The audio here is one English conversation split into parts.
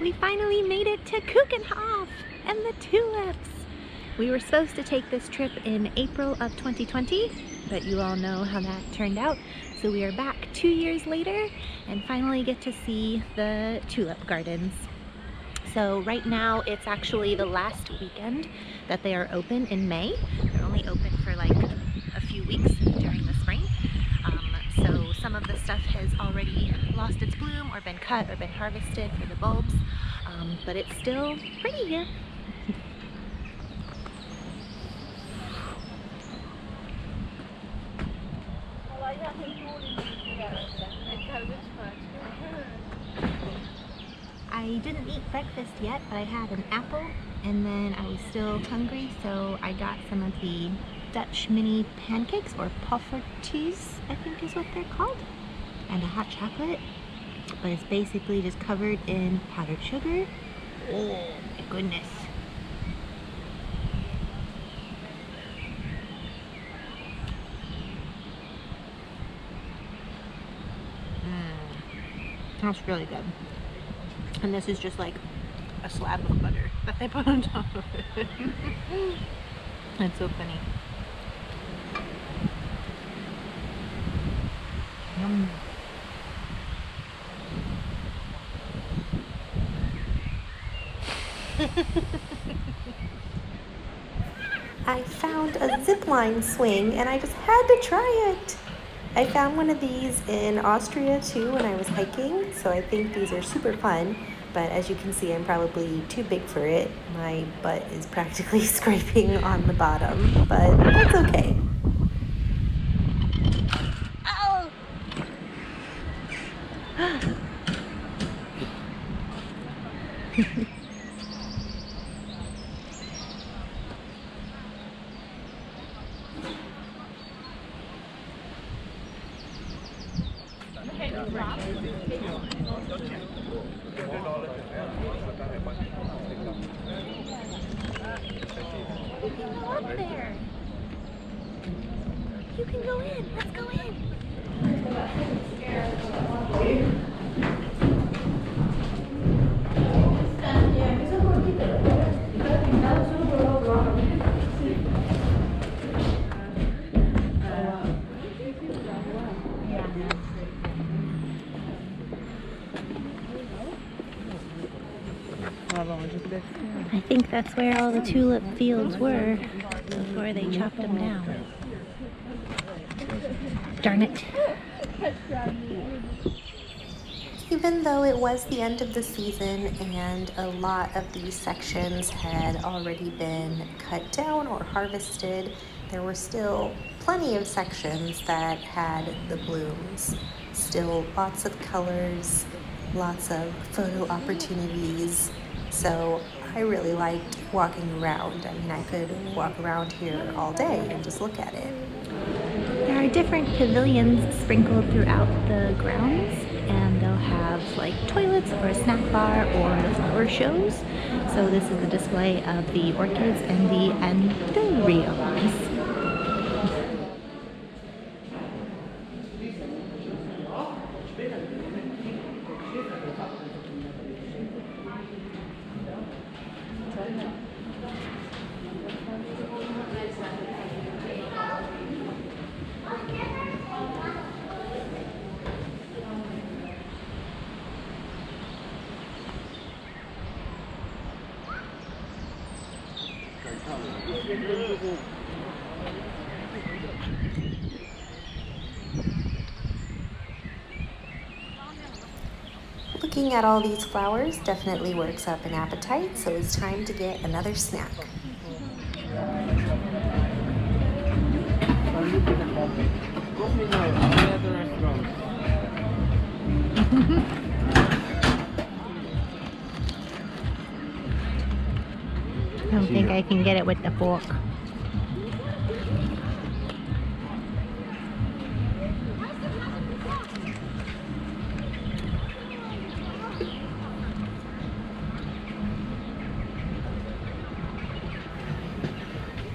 We finally made it to Keukenhof and the tulips! We were supposed to take this trip in April of 2020, but you all know how that turned out. So we are back 2 years later and finally get to see the tulip gardens. So right now it's actually the last weekend that they are open in May. They're only open for like a few weeks during the spring. So some of the stuff has already lost its bloom or been cut or been harvested for the bulbs, but it's still pretty here. I didn't eat breakfast yet, but I had an apple and then I was still hungry, so I got some of the Dutch mini pancakes, or poffertjes I think is what they're called, and a hot chocolate, but it's basically just covered in powdered sugar. Oh my goodness. That's really good. And this is just like a slab of butter that they put on top of it. That's so funny. Yum. I found a zipline swing and I just had to try it. I found one of these in Austria too when I was hiking, so I think these are super fun. But as you can see, I'm probably too big for it. My butt is practically scraping on the bottom, but that's okay. Oh! Up there. You can go in. Let's go in. I think that's where all the tulip fields were before they chopped them down. Darn it. Even though it was the end of the season and a lot of these sections had already been cut down or harvested, there were still plenty of sections that had the blooms. Still lots of colors, lots of photo opportunities. So I really liked walking around. I mean, I could walk around here all day and just look at it. There are different pavilions sprinkled throughout the grounds, and they'll have like toilets or a snack bar or the flower shows. So this is a display of the orchids and the anthuriums. Looking at all these flowers definitely works up an appetite, so it's time to get another snack. I don't think I can get it with the fork.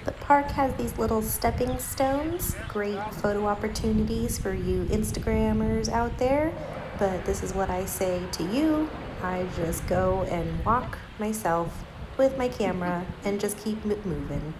The park has these little stepping stones, great photo opportunities for you Instagrammers out there, but this is what I say to you: I just go and walk myself with my camera and just keep it moving.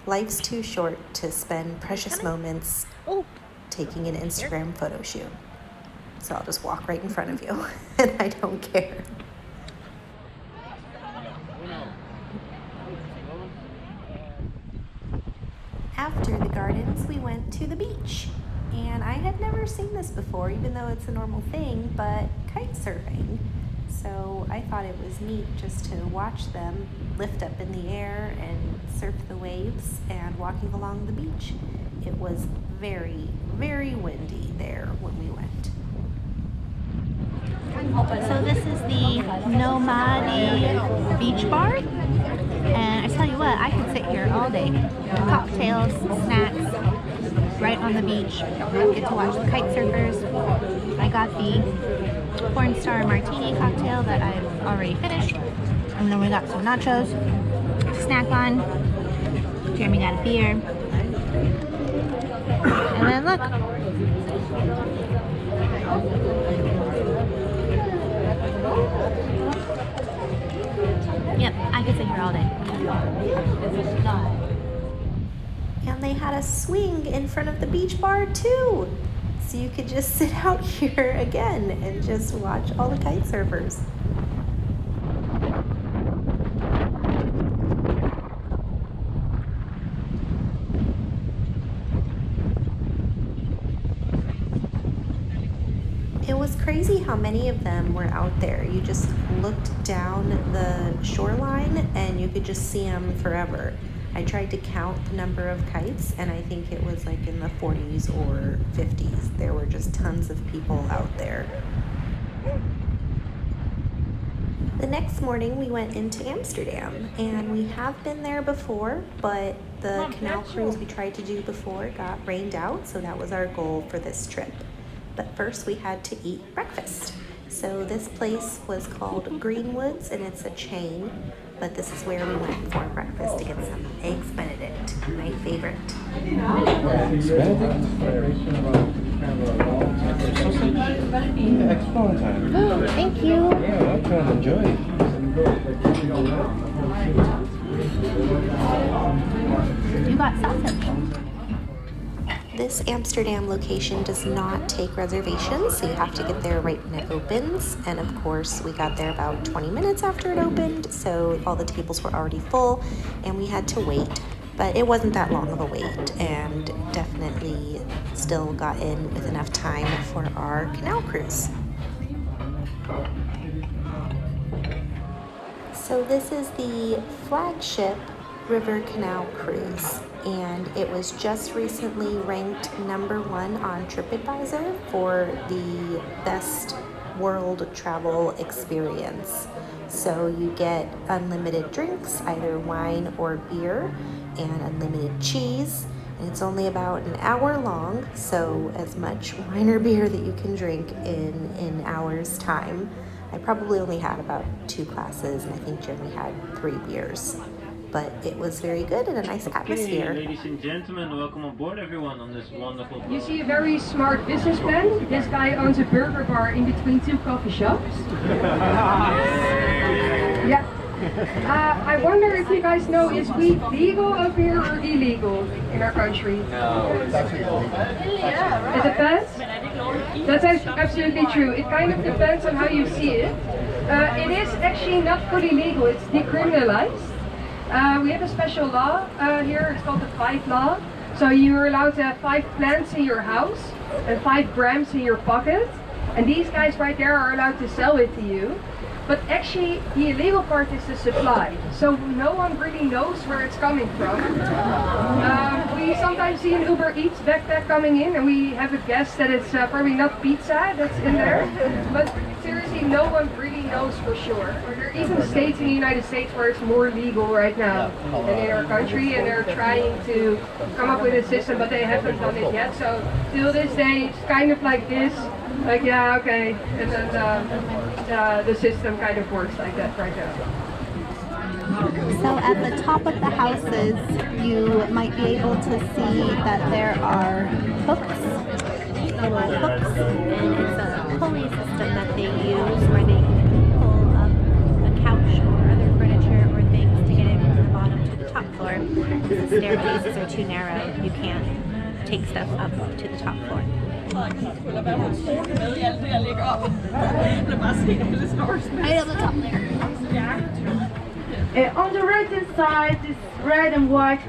Life's too short to spend precious moments taking an Instagram photo shoot. So I'll just walk right in front of you and I don't care. After the gardens, we went to the beach. And I had never seen this before, even though it's a normal thing, but kite surfing. So I thought it was neat just to watch them lift up in the air and surf the waves and walking along the beach. It was very, very windy there when we went. So this is the Nomadi Beach Bar, and I tell you what, I could sit here all day. Cocktails, snacks, right on the beach. Get to watch the kite surfers. I got the Porn Star Martini cocktail that I've already finished, and then we got some nachos, snack on. Jeremy got a beer, and then look. Yep, I could sit here all day. And they had a swing in front of the beach bar too. So you could just sit out here again and just watch all the kite surfers. It was crazy how many of them were out there. You just looked down the shoreline and you could just see them forever. I tried to count the number of kites and I think it was like in the 40s or 50s. There were just tons of people out there. The next morning we went into Amsterdam, and we have been there before, but the canal cruise we tried to do before got rained out, so that was our goal for this trip. But first we had to eat breakfast. So this place was called Greenwood's, and it's a chain, but this is where we went for breakfast to get some Eggs Benedict, my favorite. Eggs Benedict? Eggs Valentine. Oh, thank you. Yeah, welcome, enjoy. You got sausage. This Amsterdam location does not take reservations, so you have to get there right when it opens. And of course, we got there about 20 minutes after it opened, so all the tables were already full and we had to wait. But it wasn't that long of a wait, and definitely still got in with enough time for our canal cruise. So this is the flagship River Canal cruise, and it was just recently ranked #1 on TripAdvisor for the best world travel experience. So you get unlimited drinks, either wine or beer, and unlimited cheese, and it's only about an hour long, so as much wine or beer that you can drink in an hour's time. I probably only had about 2 glasses, and I think Jeremy had 3 beers. But it was very good and a nice atmosphere. Okay, ladies and gentlemen, welcome aboard everyone on this wonderful boat. You see a very smart businessman. This guy owns a burger bar in between 2 coffee shops. Yeah. I wonder if you guys know, is weed legal up here or illegal in our country? No, it's actually illegal. It depends? That's absolutely true. It kind of depends on how you see it. It is actually not fully legal, it's decriminalized. We have a special law here, it's called the 5 law. So you're allowed to have 5 plants in your house and 5 grams in your pocket. And these guys right there are allowed to sell it to you. But actually, the illegal part is the supply. So no one really knows where it's coming from. We sometimes see an Uber Eats backpack coming in and we have a guess that it's probably not pizza that's in there. But seriously, no one really knows for sure. There are even states in the United States where it's more legal right now than in our country, and they're trying to come up with a system, but they haven't done it yet. So till this day, it's kind of like this. Like, yeah, okay, and then the system kind of works like that right now. So at the top of the houses, you might be able to see that there are hooks, little hooks, and it's a pulley system that they use where they too narrow. You can't take stuff up to the top floor. Right up the top there. On the right hand side, this red and white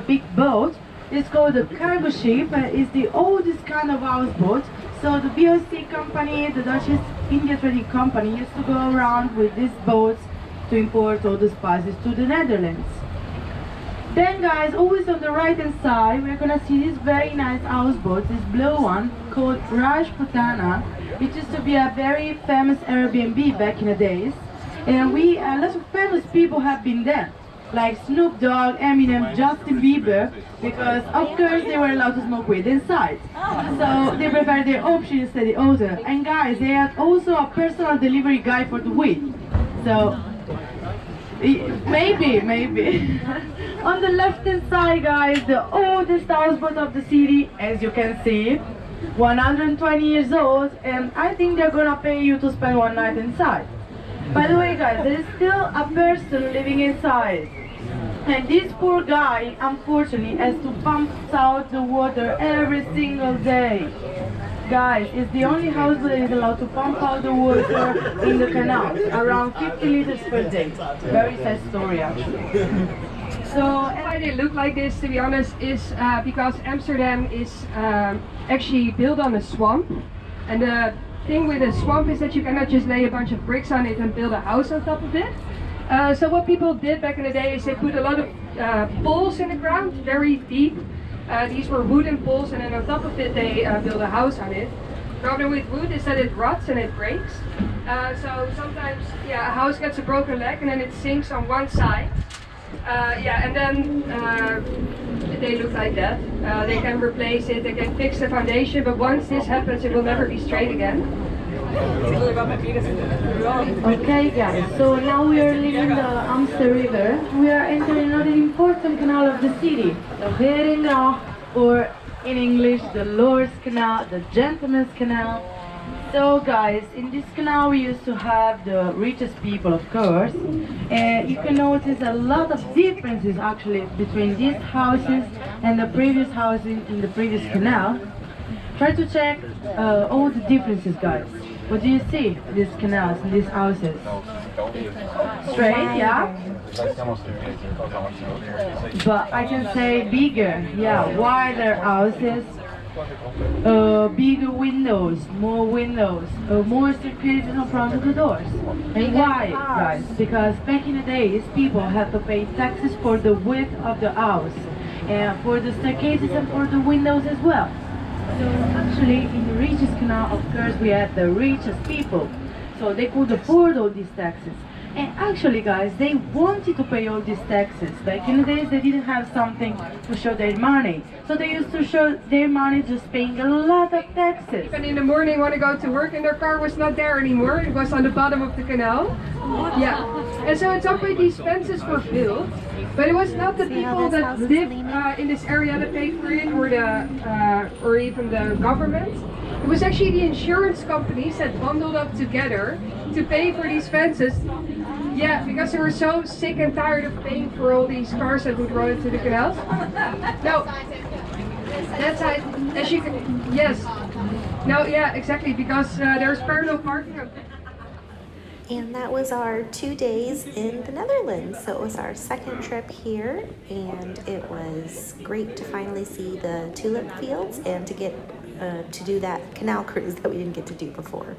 big boat is called a cargo ship. It's the oldest kind of houseboat. So the BOC company, the Dutch East India Trading Company, used to go around with these boats to import all the spices to the Netherlands. Then guys, always on the right hand side, we're gonna see this very nice houseboat, this blue one called Rajputana. It used to be a very famous Airbnb back in the days. And a lot of famous people have been there, like Snoop Dogg, Eminem, Justin Bieber, because of course they were allowed to smoke weed inside. So they preferred their option instead of the other. And guys, they had also a personal delivery guy for the weed. So maybe. On the left hand side, guys, the oldest houseboat of the city, as you can see, 120 years old, and I think they're gonna pay you to spend one night inside. By the way, guys, there is still a person living inside, and this poor guy unfortunately has to pump out the water every single day. Guys, it's the only houseboat that is allowed to pump out the water in the canal, around 50 liters per day. Very sad story actually. So why they look like this, to be honest, is because Amsterdam is actually built on a swamp, and the thing with a swamp is that you cannot just lay a bunch of bricks on it and build a house on top of it. So what people did back in the day is they put a lot of poles in the ground, very deep. These were wooden poles, and then on top of it they build a house on it. Problem with wood is that it rots and it breaks. So sometimes, a house gets a broken leg and then it sinks on one side. And then they look like that. They can replace it, they can fix the foundation, but once this happens, it will never be straight again. Okay guys, so now we are leaving the Amster River. We are entering another important canal of the city, the Keukenhof, or in English, the Lord's Canal, the Gentleman's Canal. So guys, in this canal we used to have the richest people, of course, and you can notice a lot of differences actually between these houses and the previous houses in the previous canal. Try to check all the differences, guys. What do you see in these canals, in these houses? Straight, yeah? But I can say bigger, wider houses. Bigger windows, more circulation in front of the doors. And why, guys? Because back in the days, people had to pay taxes for the width of the house, and for the staircases and for the windows as well. So actually, in the richest canal, of course, we had the richest people, so they could afford all these taxes. And actually, guys, they wanted to pay all these taxes. Back in the days, they didn't have something to show their money. So they used to show their money just paying a lot of taxes. And in the morning, want to go to work, and their car was not there anymore. It was on the bottom of the canal. Yeah. And so at some point, these fences were built. But it was not the people that live in this area that paid for it, or even the government. It was actually the insurance companies that bundled up together to pay for these fences. Yeah, because they were so sick and tired of paying for all these cars that would run into the canals. No, that's as you can, yes. No, yeah, exactly, because there's parallel parking. And that was our 2 days in the Netherlands. So it was our second trip here, and it was great to finally see the tulip fields and to get to do that canal cruise that we didn't get to do before.